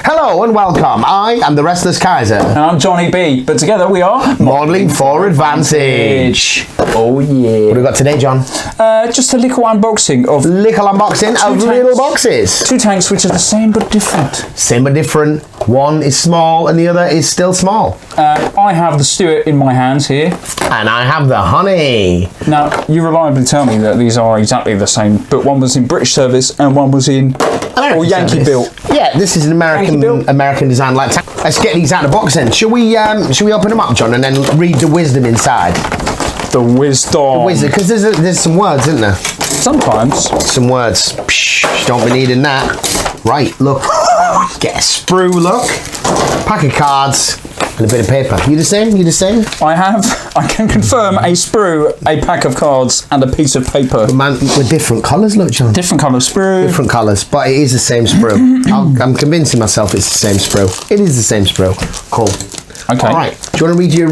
Hello and welcome. I am the Restless Kaiser. And I'm Johnny B. But together we are Modelling for Advantage. Oh yeah. What have we got today, John? Just a little unboxing of little boxes. Two tanks which are the same but different. Same but different. One is small and the other is still small. I have the Stuart in my hands here. And I have the Honey. Now, you reliably tell me that these are exactly the same, but one was in British service and one was in Yankee built. Yeah, this is an American design light tank. Let's get these out of the box then. Shall we open them up, John, and then read the wisdom inside? The wisdom. Because there's some words, isn't there? Sometimes. Some words. Psh, don't be needing that. Right, look. Get a sprue, look. Pack of cards and a bit of paper. You the same? I can confirm a sprue, a pack of cards, and a piece of paper. But man, with different colours, look, John. Different colour sprue. Different colours, but it is the same sprue. I'm convincing myself it's the same sprue. It is the same sprue. Cool. Okay. All right. Do you want to read your...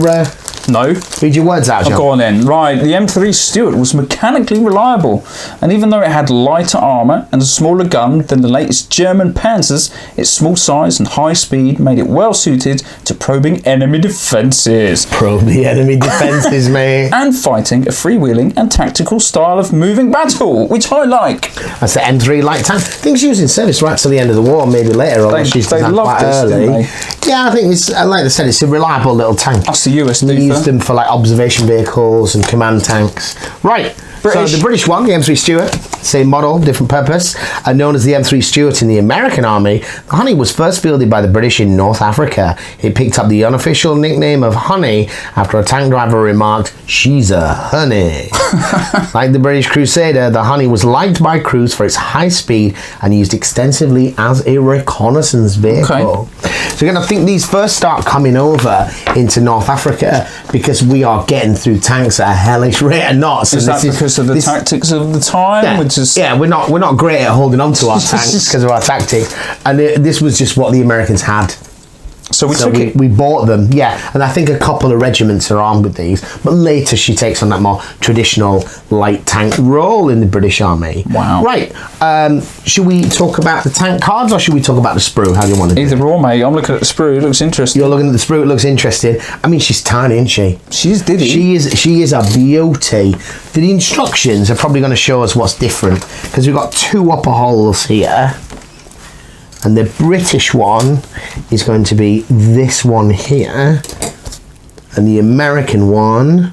No. Read your words out, John. Go on then. Right, the M3 Stuart was mechanically reliable, and even though it had lighter armour and a smaller gun than the latest German Panzers, its small size and high speed made it well suited to probing enemy defences. Probe the enemy defences, mate. And fighting a freewheeling and tactical style of moving battle, which I like. That's the M3 light tank. I think she was in service right till the end of the war, maybe later, or she's designed quite early. Yeah, I think it's, like I said, it's a reliable little tank. That's the US Used them for like observation vehicles and command tanks. Right. British. So the British one, the M3 Stuart, same model, different purpose, and known as the M3 Stuart in the American Army, the Honey was first fielded by the British in North Africa. It picked up the unofficial nickname of Honey after a tank driver remarked, "She's a honey." Like the British Crusader, the Honey was liked by crews for its high speed and used extensively as a reconnaissance vehicle. Okay. So again, I think these first start coming over into North Africa because we are getting through tanks at a hellish rate of knots. Is that because of the tactics of the time? Yeah, we're not great at holding on to our tanks because of our tactics, and this was just what the Americans had. So we bought them, yeah, and I think a couple of regiments are armed with these, but later she takes on that more traditional light tank role in the British Army. Wow. Right, should we talk about the tank cards or should we talk about the sprue? How do you want to do it? Either or, mate. I'm looking at the sprue, it looks interesting. You're looking at the sprue, it looks interesting. I mean, she's tiny, isn't she? She's diddy. She is a beauty. The instructions are probably going to show us what's different, because we've got two upper holes here. And the British one is going to be this one here. And the American one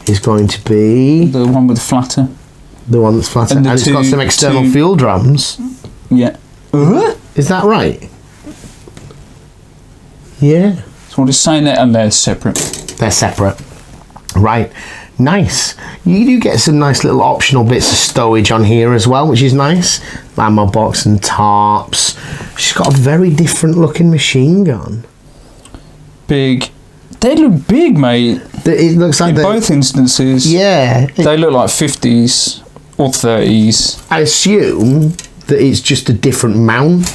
is going to be... the one with the flatter. The one that's flatter. And it's got some external fuel drums. Yeah. Is that right? Yeah. So what it's saying there, and they're separate. They're separate. Right. Nice. You do get some nice little optional bits of stowage on here as well, which is nice. Ammo box and tarps. She's got a very different looking machine gun. Big. They look big, mate. It looks like in both instances. Yeah. They look like 50s or 30s. I assume that it's just a different mount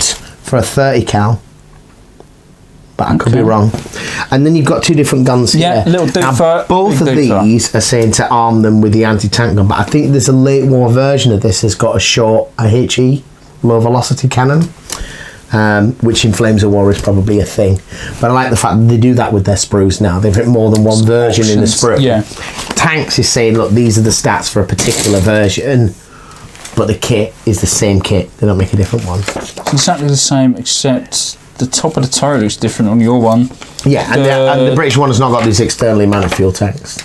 for a 30 cal. But I could be wrong. And then you've got two different guns here. Yeah, little doofer. Both of these are saying to arm them with the anti-tank gun, but I think there's a late war version of this that's got a HE, low velocity cannon, which in Flames of War is probably a thing. But I like the fact that they do that with their sprues now. They've written more than one version in the sprue. Yeah. Tanks is saying, look, these are the stats for a particular version, but the kit is the same kit. They don't make a different one. It's exactly the same, except the top of the turret looks different on your one. Yeah, and the British one has not got these externally mounted fuel tanks.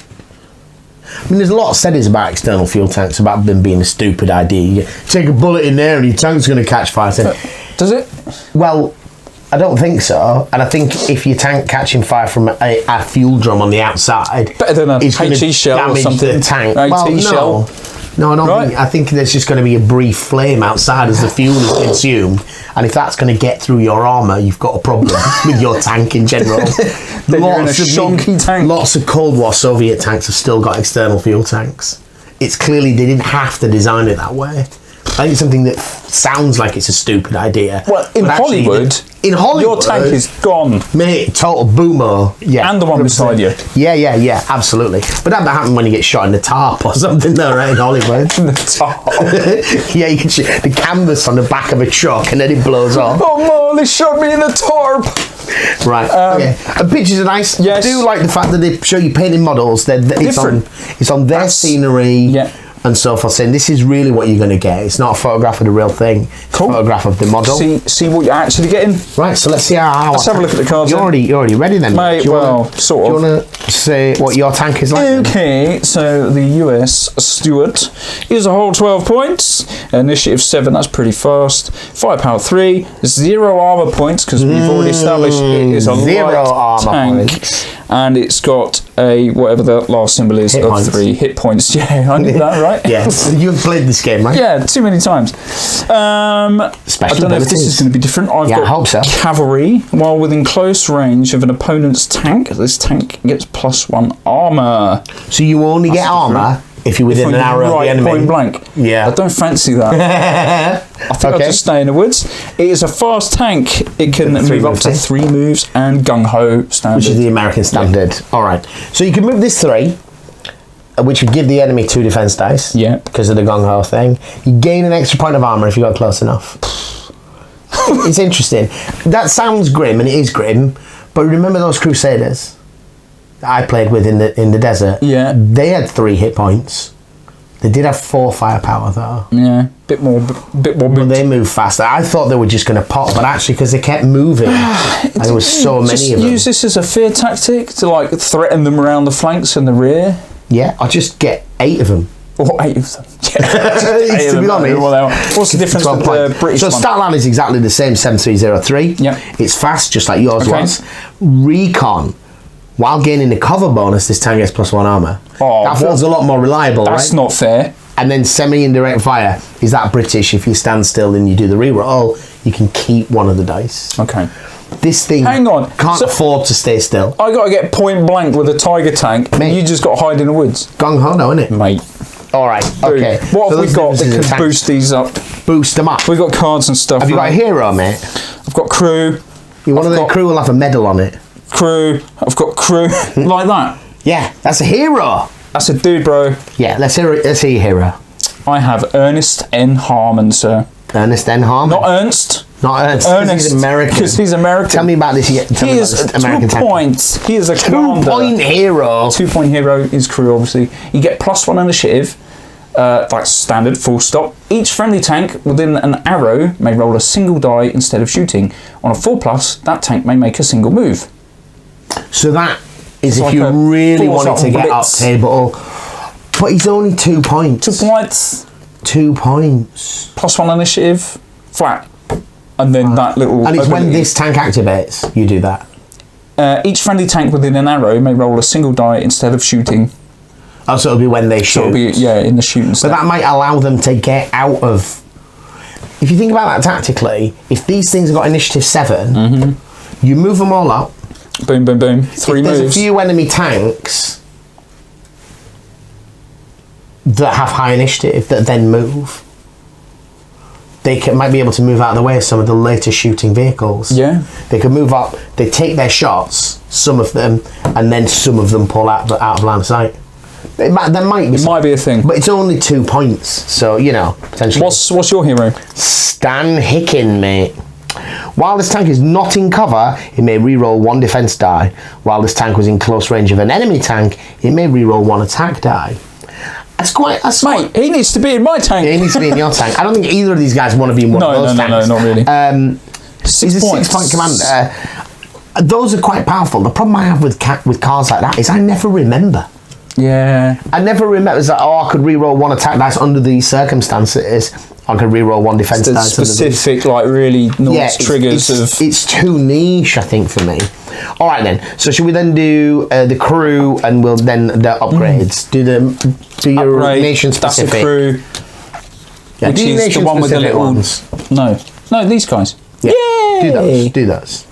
I mean, there's a lot of said about external fuel tanks, about them being a stupid idea. You take a bullet in there and your tank's going to catch fire. Does it? Well, I don't think so. And I think if your tank catching fire from a fuel drum on the outside, better than a HE shell or something. The tank. Shell. No, I don't I think there's just going to be a brief flame outside as the fuel is consumed, and if that's going to get through your armour, you've got a problem with your tank in general. Lots of Cold War Soviet tanks have still got external fuel tanks. It's clearly they didn't have to design it that way. I think it's something that sounds like it's a stupid idea. Well, in Hollywood, In Hollywood, your tank is gone. Mate, total boomer. Yeah. And the one 100%. beside you. Yeah, absolutely. But that happen when you get shot in the tarp or something, though, right? In Hollywood. The top. Yeah, you can see the canvas on the back of a truck and then it blows off. Oh no, they shot me in the tarp. Right. Okay. And pictures are nice. Yes. I do like the fact that they show you painting models. It's on their scenery. Yeah. And so forth, saying this is really what you're going to get. It's not a photograph of the real thing. It's Cool. a photograph of the model. See what you're actually getting. Right, so let's see how. Let's have a look at the cards. You're already ready then, Mate, do you well, wanna, sort do of. you want to say what your tank is like? then? Okay, so the US Stuart is a whole 12 points. Initiative 7, that's pretty fast. Firepower 3, 0 armor points because we've already established it is a 0 light armor tank. points. And it's got a whatever the last symbol is Hit of points. 3 hit points. Yeah, I knew that, right? Yes, you've played this game, right? Yeah, too many times. I Special don't know if this abilities. is going to be different. I've Yeah, I got hope so. cavalry. While within close range of an opponent's tank, this tank gets +1 armor. So you only get armor if you're within an arrow of the enemy. Point blank. Yeah. I don't fancy that. I think I'll just stay in the woods. It is a fast tank. It can move up to 3 moves and gung ho standard. Which is the American standard. All right. So you can move this 3, which would give the enemy 2 defense dice. Yeah. Because of the gung ho thing. You gain an extra point of armor if you got close enough. It's interesting. That sounds grim, and it is grim. But remember those Crusaders that I played with in the desert? Yeah. They had 3 hit points. They did have 4 firepower though. Yeah, bit more. But they move faster. I thought they were just going to pop, but actually, because they kept moving, and there was so many of them. Use this as a fear tactic to like threaten them around the flanks and the rear. Yeah, I'll just get 8 of them. Or 8 of them. Yeah, To be honest. What's the difference with the British So one? Statland is exactly the same, 7303. Yep. It's fast, just like yours Okay. was. Recon. While gaining the cover bonus, this tank gets +1 armor. Oh, that feels a lot more reliable, That's right? not fair. And then semi-indirect fire. Is that British? If you stand still and you do the reroll, you can keep one of the dice. Okay. This thing Hang on. can't So- afford to stay still. I got to get point blank with a tiger tank. Mate. You just got to hide in the woods. Gung ho, no, innit? Mate. All right, okay. What have So we those got differences in that can tanks. boost these up? Boost them up. We've got cards and stuff. Have you got a like- hero, mate? I've got crew. One of the got- crew will have a medal on it. Crew. I've got crew. Like that. Yeah, that's a hero. That's a dude, bro. Yeah, let's hear your hero. I have Ernest N. Harmon, sir. Ernest N. Harmon. Not Ernst. Not Ernest. 'Cause Ernest. He's American. Because he's American. Tell me about this. Tell He me is about this American 2 tank. points. He is a 2 commander. point hero. 2 point hero is crew, obviously. You get +1 initiative. That's standard, full stop. Each friendly tank within an arrow may roll a single die instead of shooting. On a 4+, that tank may make a single move. So that is if like you a really force wanted to up get up blitz. table. But he's only 2 points. 2 points, 2 points. +1 initiative, flat. And then that little. And it's when ability. this tank activates, you do that. Each friendly tank within an arrow may roll a single die instead of shooting. Oh, so it'll be when they shoot. So it'll be, yeah, in the shooting But step. that might allow them to get out of. If you think about that tactically, if these things have got initiative 7, you move them all up. Boom, boom, boom. 3 If there's moves. a few enemy tanks that have high initiative that then move, they might be able to move out of the way of some of the later shooting vehicles. Yeah. They can move up, they take their shots, some of them, and then some of them pull out of line of sight. There might be It might be a thing. but it's only 2 points, so, you know, potentially. What's your hero? Stan Hicken, mate. While this tank is not in cover, it may reroll 1 defense die. While this tank was in close range of an enemy tank, it may reroll 1 attack die. That's Mate, he needs to be in my tank. It needs to be in your tank. I don't think either of these guys want to be in one of those tanks. No, not really. 6 he's a points. 6 point commander. Those are quite powerful. The problem I have with cards like that is I never remember. Yeah. I never remember. It's like, I could reroll 1 attack dice under these circumstances. I could reroll 1 defense The dice. specific, like, really nuanced triggers of. It's too niche, I think, for me. All right then. So should we then do the crew and we'll then the upgrades? Do your Upgrade, nation specific. That's a crew. Yeah, Which do your is the nation one with the specific little. ones. No, these guys. Yeah. Yay! Do those.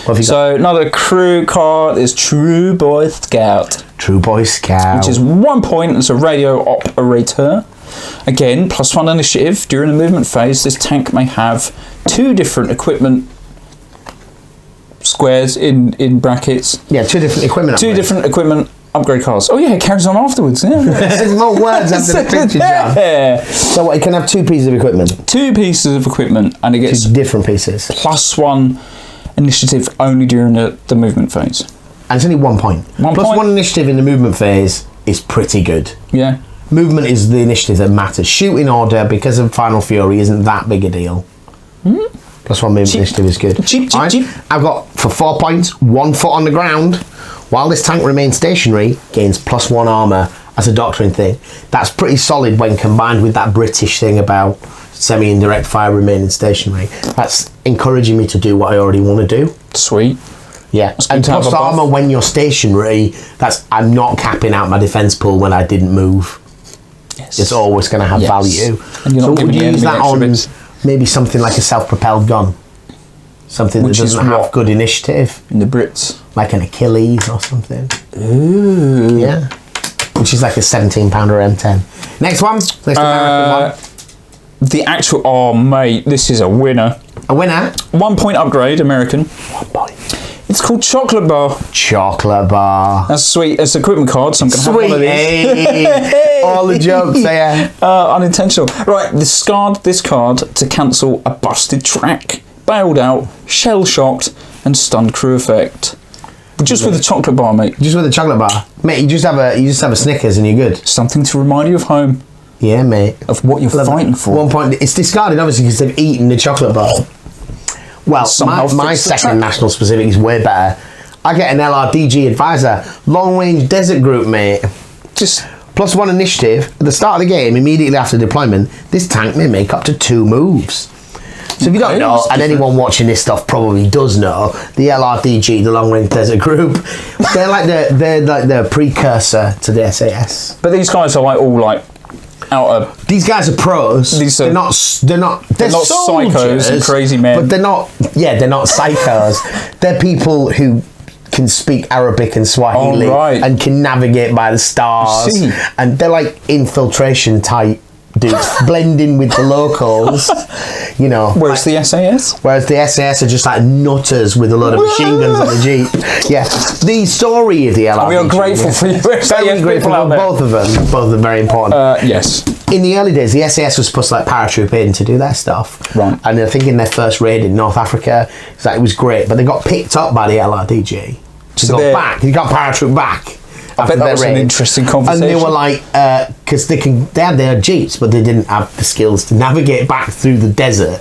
What have you got? So another crew card is True Boy Scout, True Boy Scout. which is 1 point as a radio operator. Again, +1 initiative. During the movement phase, this tank may have 2 different equipment squares in brackets. Yeah, two different equipment. Two different equipment upgrade cards. Oh yeah, it carries on afterwards. Yeah. There's more words after the picture, John. Yeah. So what, it can have two pieces of equipment? Two pieces of equipment, and it gets two different pieces. +1 initiative only during the movement phase. And it's only 1 point. +1 initiative in the movement phase is pretty good. Yeah. Movement is the initiative that matters. Shooting order, because of Final Fury, isn't that big a deal. +1 movement initiative is good. Cheap. I've got, for 4 points, 1 foot on the ground. While this tank remains stationary, gains +1 armour as a doctrine thing. That's pretty solid when combined with that British thing about semi-indirect fire remaining stationary. That's encouraging me to do what I already want to do. Sweet. Yeah, and plus armour when you're stationary, I'm not capping out my defence pool when I didn't move. Yes. It's always going to have value. And you're not so would you use that on bits. maybe something like a self-propelled gun? Something that doesn't have good initiative? In the Brits. Like an Achilles or something. Ooh. Yeah. Which is like a 17-pounder M10. Next one. Next American one. The actual... Oh, mate, this is a winner. A winner? 1 point upgrade, American. 1 point. It's called Chocolate Bar. Chocolate Bar. That's sweet. It's an equipment card, so I'm going to have one of these. Hey. All the jokes there. Unintentional. Right, discard this card to cancel a busted track. Bailed out, shell-shocked, and stunned crew effect. Just with a chocolate bar, mate. Just with a chocolate bar, mate. You just have a Snickers and you're good. Something to remind you of home. Yeah, mate. Of what you're fighting for. 1 point. It's discarded obviously because they've eaten the chocolate bar. Well, my second national specific is way better. I get an LRDG advisor, long range desert group, mate. Just +1 initiative at the start of the game. Immediately after deployment, this tank may make up to 2 moves. So if you don't know, and anyone watching this stuff probably does know, the LRDG, the Long Range Desert Group, they're like the precursor to the SAS. But these guys are like all like out of. These guys are pros. They're not soldiers, psychos and crazy men. But they're not psychos. They're people who can speak Arabic and Swahili and can navigate by the stars. And they're like infiltration type dudes blending with the locals, you know. Whereas the SAS? Whereas the SAS are just like nutters with a load of machine guns on the Jeep. Yeah. The story of the LRDG. We are grateful for you. Very grateful for both of them. Both of them very important. Yes. In the early days, the SAS was supposed to like paratroop in to do their stuff. Right. And I think in their first raid in North Africa, it was great, but they got picked up by the LRDG. So they got paratrooped back. I bet that was an interesting conversation. And they were like, because they had their Jeeps, but they didn't have the skills to navigate back through the desert.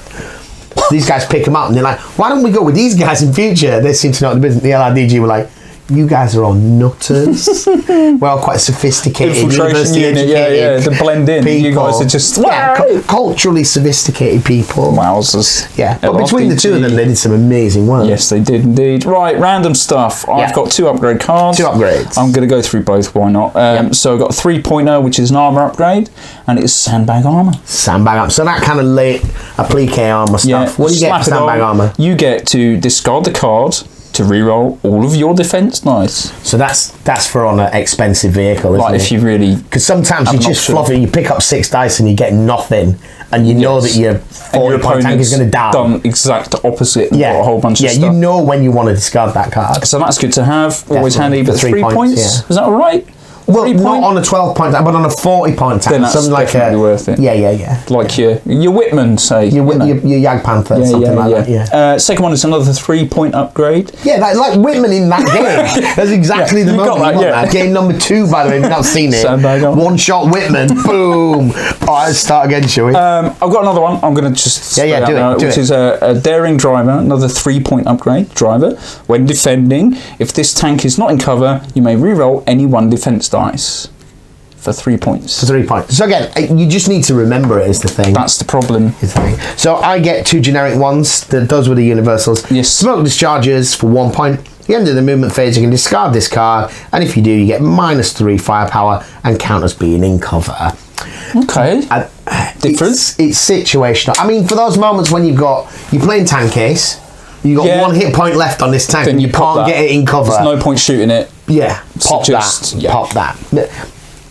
These guys pick them up and they're like, why don't we go with these guys in future? They seem to know the business. The LRDG were like, you guys are all nutters. We're all quite sophisticated. Infiltration unit, yeah, to blend in. People. You guys are just culturally sophisticated people. Wowzers. Yeah, but between the two of them, they did some amazing work. Yes, they did indeed. Right, random stuff. I've got 2 upgrade cards. 2 upgrades. I'm going to go through both, why not? So I've got 3.0, which is an armour upgrade, and it's sandbag armour. Sandbag armour. So that kind of late applique armour stuff. Yeah, what do you get for sandbag armour? You get to discard the card to reroll all of your defense dice. So that's for on an expensive vehicle, isn't it? If you really, because sometimes you just fluff it. You pick up 6 dice and you get nothing, and you know that your 40-point tank is going to die. Done exact opposite. And got a whole bunch of stuff. Yeah, you know when you want to discard that card. So that's good to have. Always handy. But 3 points. Yeah. Is that all right? Well, not on a 12-point tank, but on a 40-point tank. Then that's something definitely like worth it. Yeah. Like your Whitman, say. Your Jagdpanther, something like that. Yeah. Second one is another 3-point upgrade. Yeah, like Whitman in that game. That's exactly the moment you want that. Game number 2, by the way, if you've not seen it. One-shot Whitman, boom. All right, let's start again, shall we? I've got another one. I'm going to just do it. Which is a daring driver, another 3-point upgrade driver. When defending, if this tank is not in cover, you may reroll any 1 defense dice. For 3 points. For 3 points. So again, you just need to remember it is the thing. That's the problem. So I get 2 generic ones. Those were the universals. Yes. Smoke discharges for 1 point. At the end of the movement phase, you can discard this card, and if you do, you get -3 firepower and count as being in cover. Okay. Different. It's situational. I mean, for those moments when you're playing tank case, you've got 1 hit point left on this tank, then and you can't get it in cover. There's no point shooting it. Yeah. Pop that.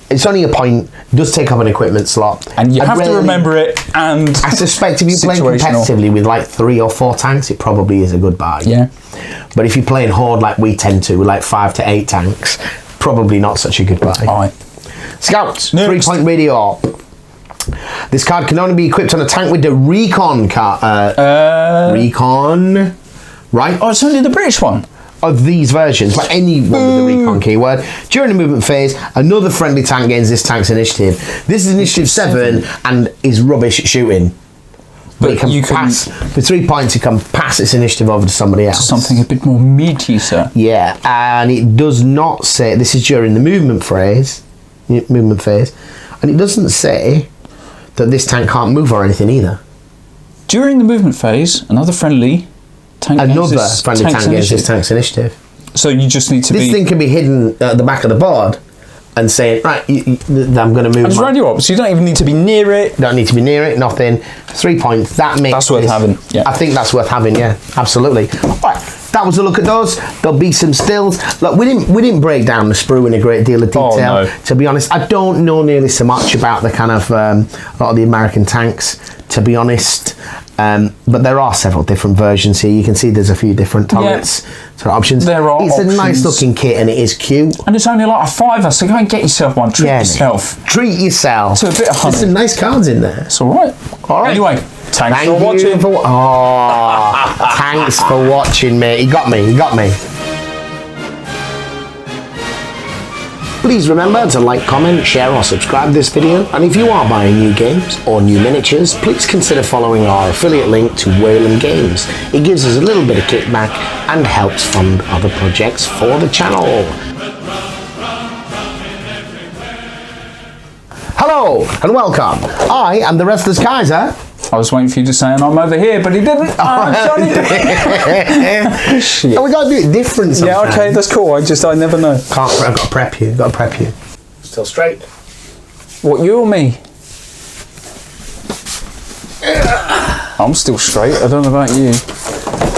It's only a point, does take up an equipment slot. And you have to remember it, and I suspect if you're playing competitively with like 3 or 4 tanks, it probably is a good buy. Yeah. But if you're playing Horde like we tend to, like 5 to 8 tanks, probably not such a good buy. Aye. Scouts, Next. 3-point radio. This card can only be equipped on a tank with the recon card. Recon, right? Oh, it's only the British one. Of these versions, like any one with the recon keyword. During the movement phase, another friendly tank gains this tank's initiative. This is initiative 7 and is rubbish at shooting. But it can pass, for 3 points, it can pass its initiative over to somebody else. Something a bit more meaty, sir. Yeah, and it does not say, this is during the movement phase, and it doesn't say that this tank can't move or anything either. During the movement phase, another friendly tank gains this tank's initiative. So you just need to This thing can be hidden at the back of the board and saying, right, I'm going to move. It's radio up, so you don't even need to be near it. Don't need to be near it, nothing. 3 points, that's worth having, yeah. I think that's worth having, yeah, absolutely. All right, that was a look at those. There'll be some stills. Look, we didn't break down the sprue in a great deal of detail. Oh, no. To be honest, I don't know nearly so much about the kind of a lot of the American tanks, to be honest. But there are several different versions here. You can see there's a few different turrets, sort of options. There are It's options. a nice looking kit and it is cute. And it's only like a £5, so go and get yourself one. Treat yourself. Treat yourself. To a bit of honey. There's some nice cards in there. It's all right. All right. Anyway, thanks for watching. Thanks for watching, mate. You got me. Please remember to like, comment, share or subscribe this video, and if you are buying new games or new miniatures, please consider following our affiliate link to Wayland Games. It gives us a little bit of kickback and helps fund other projects for the channel. Hello and welcome. I am the Restless Kaiser. I was waiting for you to say, and I'm over here, but he didn't. Johnny. Shit. Oh, we got to do it different sometimes. Yeah, okay, that's cool. I never know. I've got to prep you. Still straight. What, you or me? I'm still straight. I don't know about you.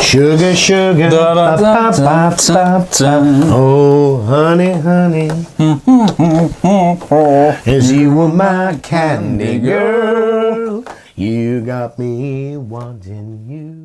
Sugar, sugar. Da, da, da, da, da, da. Oh, honey, honey. As you were my candy girl, you got me wanting you.